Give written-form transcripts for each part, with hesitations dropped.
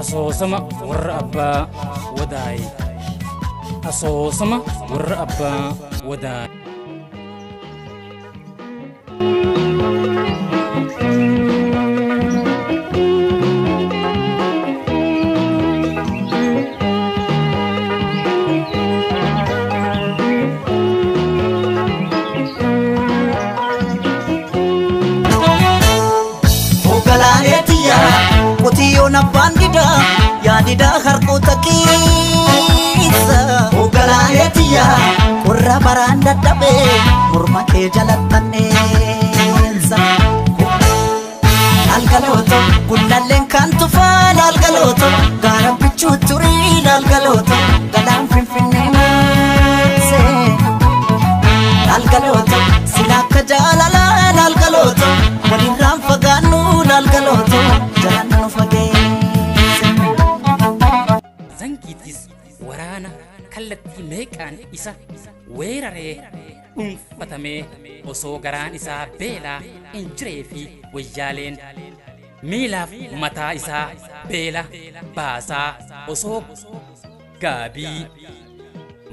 asoosama warra abbaa wadaay asoosama warra abbaa wadaay Kutiona bandida ya dida harkota kisa Ogalaetia kurra baranda dabe murma ke jalatanensa Algaloto gunnalen kantu fal algaloto garam pichu turi algaloto galam finfinne se Algaloto silaka jalala algaloto walin ram faganu algaloto Zangitis waraana kallattii meeqaan isa weeraree dhuunfatame osoo garaan isaa beelaa hin jiree fi wayyaaleen miilaaf mataa isaa beela baasaa osoo gaabii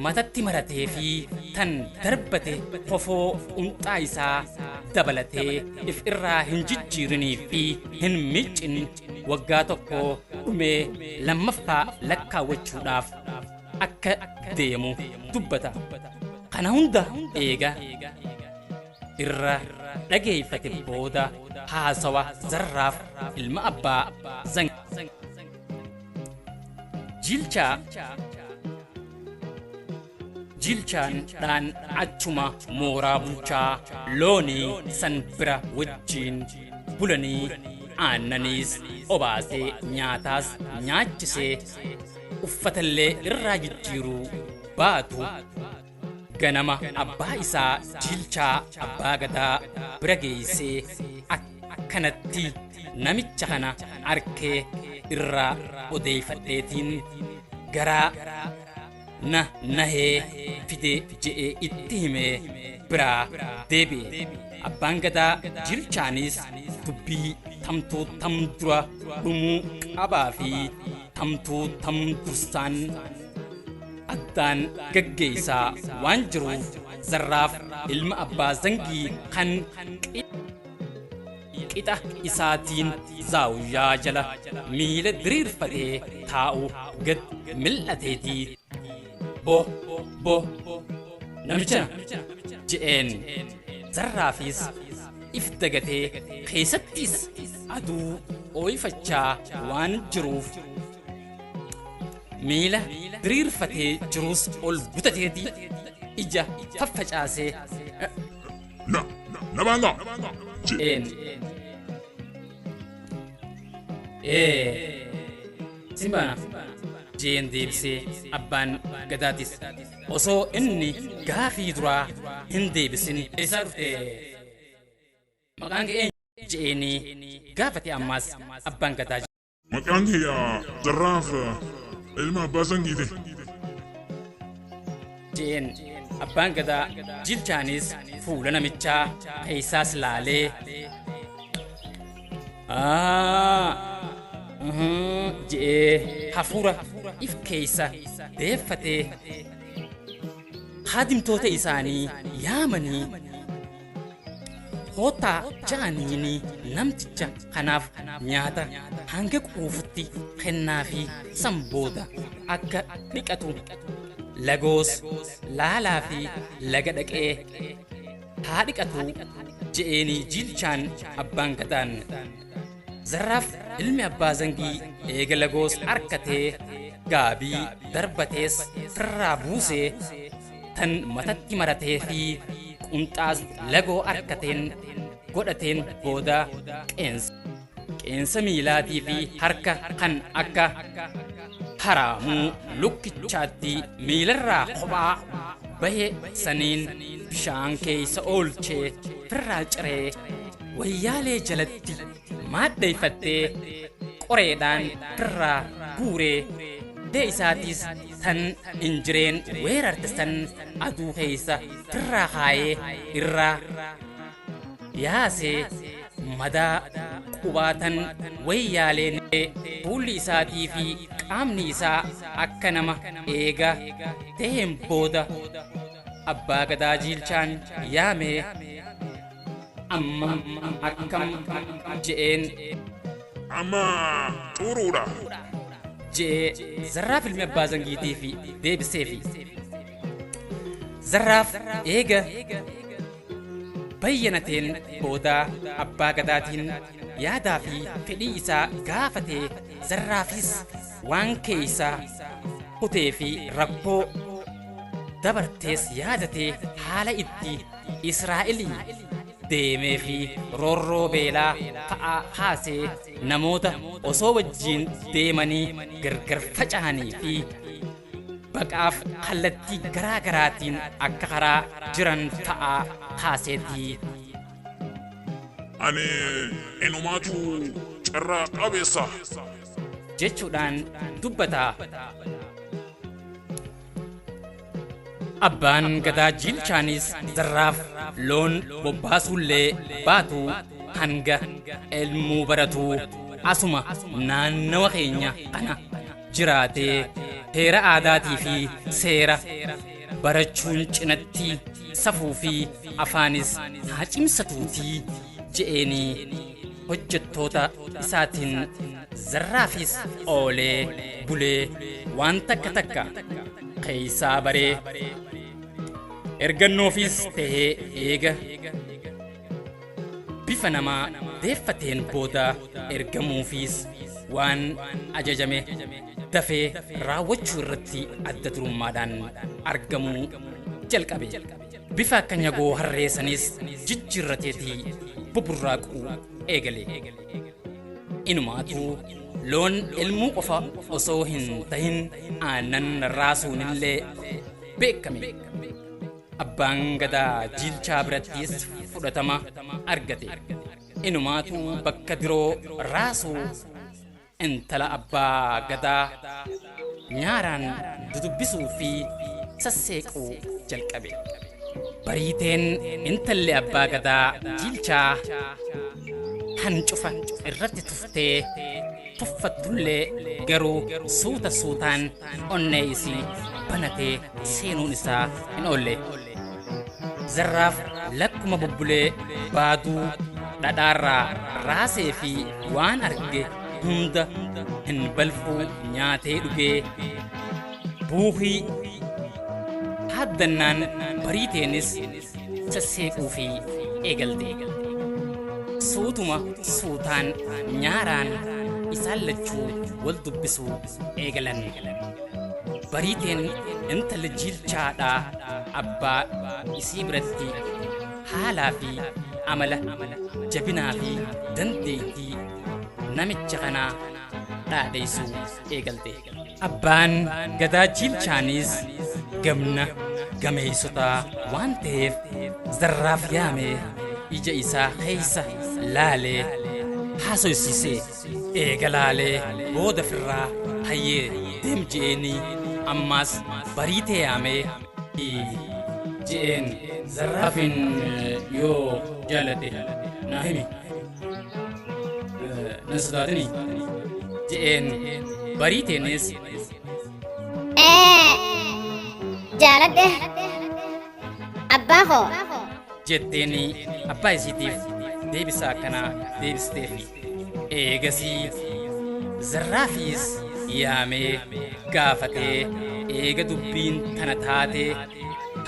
matatti maratee fi tan darbate hofoo unxaa isaa dabalatee if irraa hin jijjiirinii fi hin miccin waggaa tokko dhumee lammaffaa lakkaawwachuudhaaf akka deemu dubbata. Kana hunda eega irra dhageeffate booda haasawa Zarraaf ilma abbaa Jilchaan dhaan achuma mooraa bulchaa loonii san bira wajjiin bulanii aannaniis obaasee nyaataas nyaachisee uffatallee irraa jijjiiruu baatu ganama abbaa isaa Jilchaa abbaa gadaa bira geessee akkanatti namicha kana arkee irraa odeeffadheetiin garaa nahee fide je'ee itti himee biraa deebi'e. Abbaan gadaa Jilchaanis dubbii tamtuu tam dura dhumuu qabaa fi tamtuu tam dursaan addaan gaggeessaa waan jiruuf Zarraaf ilma abbaa Zangii kan qixa isaatiin zaawuyyaa jala miila diriirfatee taa'u gad mil'ateetii bo namicha je'een Zarraafis if dagatee keessattis aduu ooyifachaa waan jiruuf miila diriirfatee jirus ol butateetii ija faffacaasee Nabanga je'een simbana jeen deebisee abbaan gadaatis osoo inni gaafii duraa hin deebisin isa dhufte maqaan kee je'eenii gaafate ammaas abbaan gadaa maqaan kee Zarraaf ilma abbaa Zangiite je'een abbaan gadaa Jilchaanis fuula namichaa keessaas laalee je'ee hafuura if keessa deeffatee haadimtoota isaanii yaamanii hootaa ja'aniini namticha kanaaf nyaata hanga quufutti kennaa fi san booda akka dhiqatu lagoos laalaa fi laga dhaqee haa dhiqatu je'eenii Jilchaan abbaan gadaan. Zarraaf ilmi abbaa Zangii eega lagoos arkatee gaabii darbatees firraa buusee tan matatti maratee fi qunxaas lagoo arkateen godhateen booda qeensa miilaatii fi harka kan akka haraamuu lukkichaatti miilarraa kophaa bahe saniin bishaan keessa oolchee firraa ciree wayyaalee jalatti maaddeeffattee qoreedhaan firraa guuree dee'isaatis tan injireen weerarte san aduu keessa firraa kaayee irraa yaasee madaa qubaatan wayyaaleen fuulli isaatii fi qaamni isaa akka nama eega ta'een booda abbaa gadaa jiilchaan yaamee amma akkam je'een amma xuruudha je'ee Zarraaf ilmi abbaa zangiitii fi deebiseefi Zarraaf eega bayyanateen booda abbaa gadaatiin yaadaa fi fedhii isaa gaafatee Zarraafis waan keeysaa kutee fi rakkoo dabartees yaadatee haala itti Israa'elii deemee fi roorroo beelaa fa'aa haasee namoota osoo wajjiin deemanii gargar faca'anii fi baqaaf kallattii garaa garaatiin akka karaa jiran fa'aa haaseetii ani inumaatu carraa qabeessa jechuudhaan dubbataa. Abbaan gadaa jiilchaanis Zarraaf loon bobbaasuullee baatu hanga ilmuu baratuu asuma naannawa keenya kana jiraatee heera aadaatii fi seera barachuun cinatti safuu fi afaanis haa cimsatuutii je'eenii hojjettoota isaatiin Zarraafis oolee bulee waan takka takka keeysaa baree ergannoofis tahee eega bifa namaa deeffateen booda ergamuufis waan ajajame dafee raawwachuu irratti adda durummaadhaan argamuu jalqabe. Bifa akka nyagoo harreessanis jijjiirrateetii buburraaquu eegale. Inumaatuu loon ilmuu qofa osoo hin tahin aannan raasuunillee beekame. Abbaan gadaa jiilchaa birattis fudhatama argate. Inumaatuu bakka diroo raasuu intala abbaa gadaa nyaaraan dudubbisuu fi sasseequu jalqabe. Bariiteen intalli abbaa gadaa jiilchaa hancufa irratti tuftee tuffattullee garuu suuta suutaan onnee isii banatee seenuun isaa hin oolle. Zarraaf lakkuma bubbulee baaduu dhadhaarraa raasee fi waan arge hunda hin balfuu nyaatee dhugee buuhii haaddannaan bariiteenis sasseequu fi eegalte. Suutuma suutaan nyaaraan isaan lachuu wal dubbisuu eegalan. Bariiteen intalli jiilchaadhaa abbaa isii biratti haalaa fi amala jabinaa fi dandeettii namicha kanaa dhaadheessuu eegalte. Abbaan gadaa jiilchaanis gamna gameeysotaa waan ta'eef Zarraaf yaamee ija isaa keeysa laalee haasoysisee eega laalee booda firraa hayyee deem je'eenii ammaas bariitee yaamee je'een Zarraafin yoo jaalate naa himi nan sodaatini je'een bariiteenis jaaladhe abbaa koo jetteeni abbaa isiitiif deebisaa akkanaa deebisteefi eegasii Zarraafis yaamee gaafatee eega dubbiin tana taatee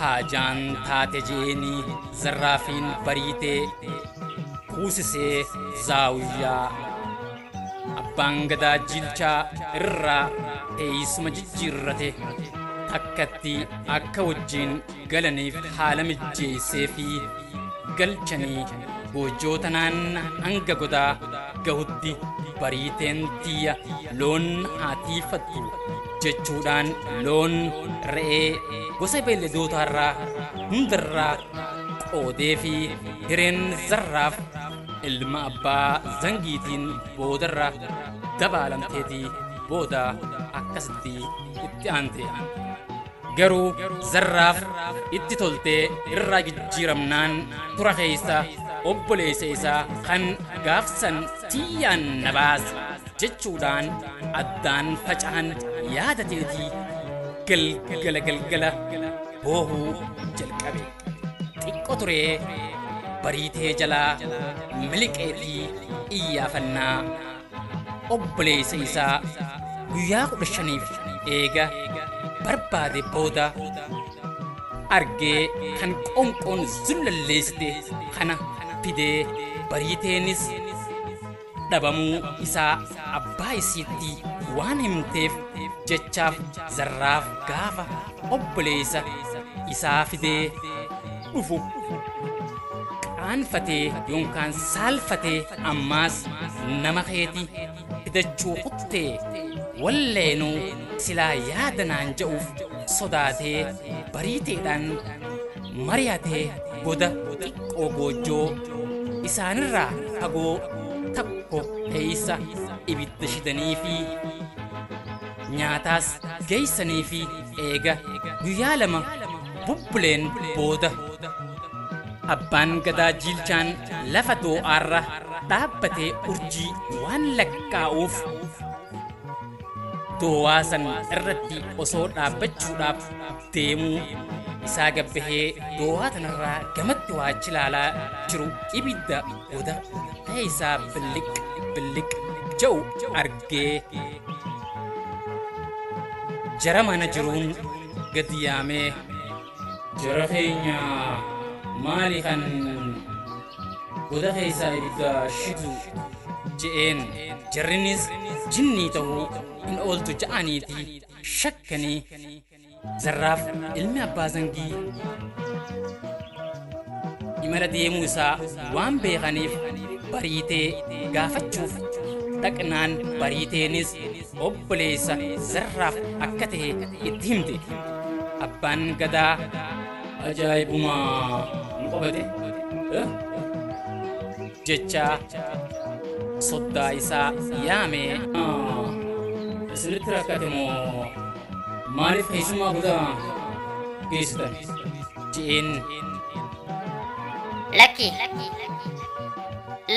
haajaan taate je'eenii Zarraafiin bariitee kuusisee zaawiyyaa abbaan gadaa jiilchaa irraa teessuma jijjiirrate takkatti akka wajjiin galaniif haala mijjeessee fi galchanii goojjoo tanaan hanga godaa gahutti bariiteen tiyya loon haa tiifattu jechuudhaan loon re'ee gosa beelladootaarraa hundarraa qoodee fi hireen Zarraaf ilma abbaa zangiitiin boodarra dabaalamteetii booda akkasitti itti aante. Garuu Zarraaf itti toltee irraa jijjiiramnaan tura keessa obboleessa isaa kan gaafsan tiyyaan na baase jechuudhaan addaan faca'an yaadateetii galgala boohuu jalqabe. Xiqqoo turee bariitee jalaa miliqee fi iyyaafannaa obboleessa isaa guyyaa 15f eega barbaade booda argee kan qoonqoon zullalleessite kana fidee bariiteenis dhabamuu isaa abbaa isiitti waan himteef jechaaf Zarraaf gaafa obboleessa isaa fidee dhufu qaanfatee yookaan saalfatee ammaas nama keeti fidachuu kuttee walleenuu silaa yaadanaan ja'uuf sodaatee bariiteedhaan mari'atee goda xiqqoo goojjoo isaanirraa fagoo takko keeysa ibidda shidanii fi nyaataas geeysanii fi eega guyyaa 2 bubbuleen booda abbaan gadaa Jilchaan lafa doo'aarra dhaabbatee urjii waan lakkaa'uuf doowaa san irratti osoo dhaabbachuudhaaf deemuu isaa gabbahee doowaa tanarraa gamatti waachi ilaalaa jiru ibidda goda keeysaa billiq ja'u argee jara mana jiruun gad yaamee jara keenya maali kan goda keeysaa ibidda shitu je'een jarrinis jinnii ta'uu hin ooltu ja'aniitii shakkanii Zarraaf ilmi abbaa Zangii imala deemuu isaa waan beekaniif bariitee gaafachuuf dhaqnaan bariiteenis obboleessa Zarraaf akka ta'e itti himte. Abbaan gadaa ajaa'ibumaa nu qabate jechaa soddaa isaa yaamee isinitti rakkate moo maaliif keessumaa godaa geessitan je'een.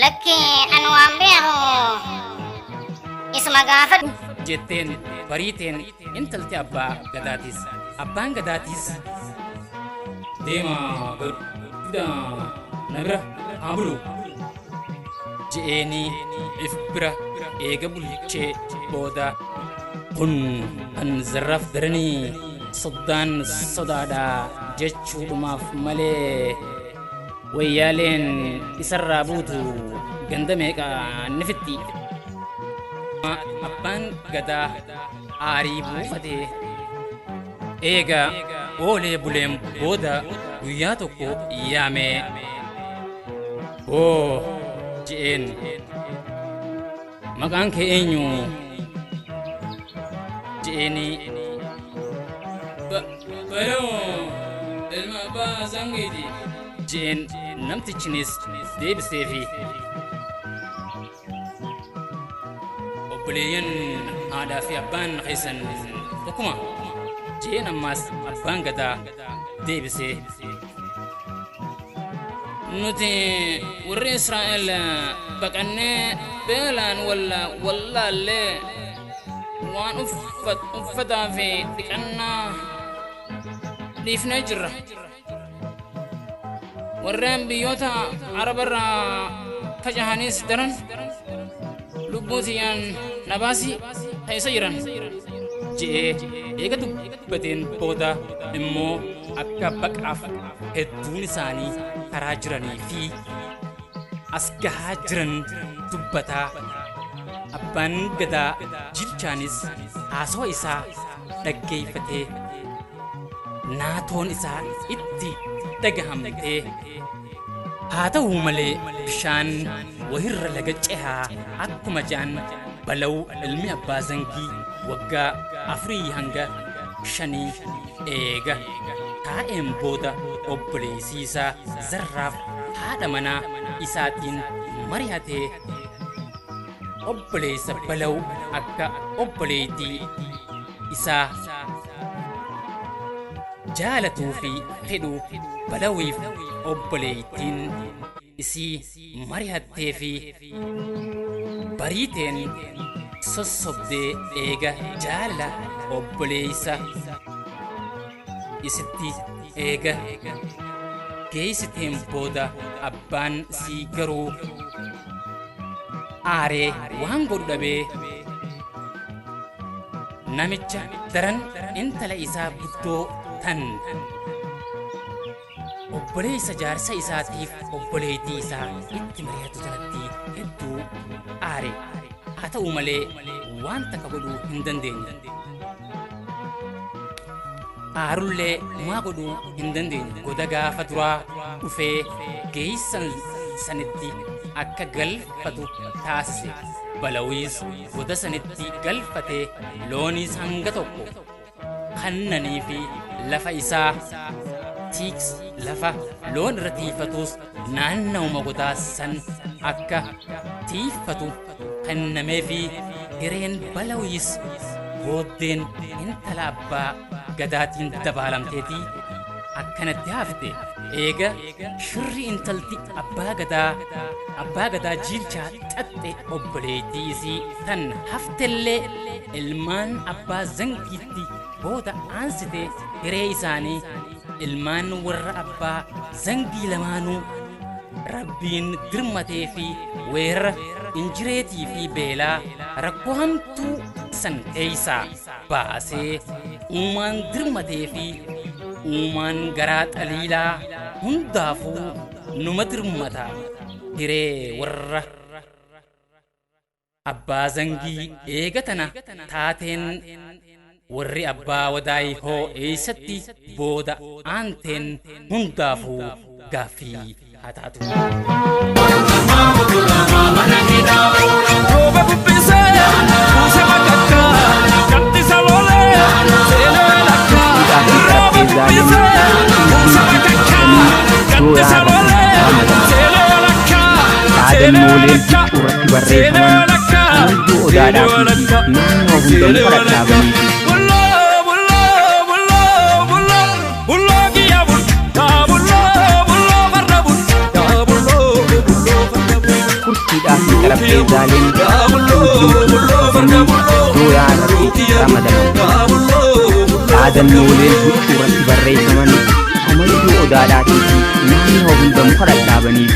Lakki an waan beeku isuma gaafadhu jetteen bariiteen intalti abbaa gadaatis. Abbaan gadaatis deemaa gudda na bira haa bulu je'eenii if bira eega bulchee booda kun kan Zarraaf daranii soddaan sodaadhaa jechuudhumaaf malee wayyaaleen isarraa buutu ganda meeqa ni fixxi. Abbaan gadaa aarii buufatee eega oolee buleen booda guyyaa tokko yaamee je'een maqaan kee eenyu je'eenii baloo ilma abbaa Zangiiti je'een. Namtichinis deebiseefi obboleeyyan haadhaa fi abbaan keessan tokkuma je'een. Ammaas abbaan gadaa deebisee nuti warri Israa'el baqannee beelaan wallaallee waan uffataa fi dhiqannaa dhiifnee jirra. Warreen biyyoota Arabarraa facahanis daran lubbuu tiyyaan nabaasii keessa jiran je'ee eega dubbateen booda immoo akka baqaaf hedduun isaanii karaa jiranii fi as gahaa jiran dubbataa. Abbaan gadaa Jilchaanis haasawaa isaa dhaggeeffatee naatoon isaa itti dhagahamtee haa ta'uu malee bishaan wahirra laga cehaa akkuma jaan Balaw ilmi abbaa Zangii waggaa 4 hanga 5 eega taa'een booda obboleessi isaa Zarraaf haadha manaa isaatiin mari'atee obboleessa Balaw akka obboleettii isaa jaalatuu fi fedhu Balawiif obboleettiin isii mari'attee fi bariiteen sossobdee eega jaalala obboleessa isitti eega geessiteen booda abbaan sii garuu aaree waan godhu dhabee namicha daran intala isaa guddoo tan obboleessa jaarsa isaatiif obboleettii isaa itti mari'atu sanatti hedduu aare. haa ta'u malee waan takka godhuu hin dandeenye. aarullee maa godhuu hin dandeenye. goda gaafa duraa dhufee geessan sanitti akka galfatu taasise. balawiis goda sanitti galfatee looniis hanga tokko kannanii fi lafa isaa tiiks lafa loon irra tiifatus naannawuma godaa san akka tiifatu kennamee fi hireen balawiis booddeen intala abbaa gadaatiin dabaalamteetii akkanatti hafte. eega shirri intalti abbaa gadaa jiilchaa xaxxe obboleettii isii tan haftellee ilmaan abbaa zangiitti booda aansite hiree isaanii ilmaan warra abbaa zangii lamaanuu rabbiin dirmatee fi weerara injireetii fi beelaa rakkoo hamtuu san keeysaa baasee uumaan dirmatee fi uumaan garaa xaliilaa hundaafuu numa dirmata. hiree warra abbaa zangii eegatana taateen warri abbaa wadaay hoo eessatti booda aanteen hundaafuu gaaffii haa taatu. Aadannooleen huccuu irratti barreeffaman amayyuu odaadhaatii fi naannoo hundamu kadhadhaabanii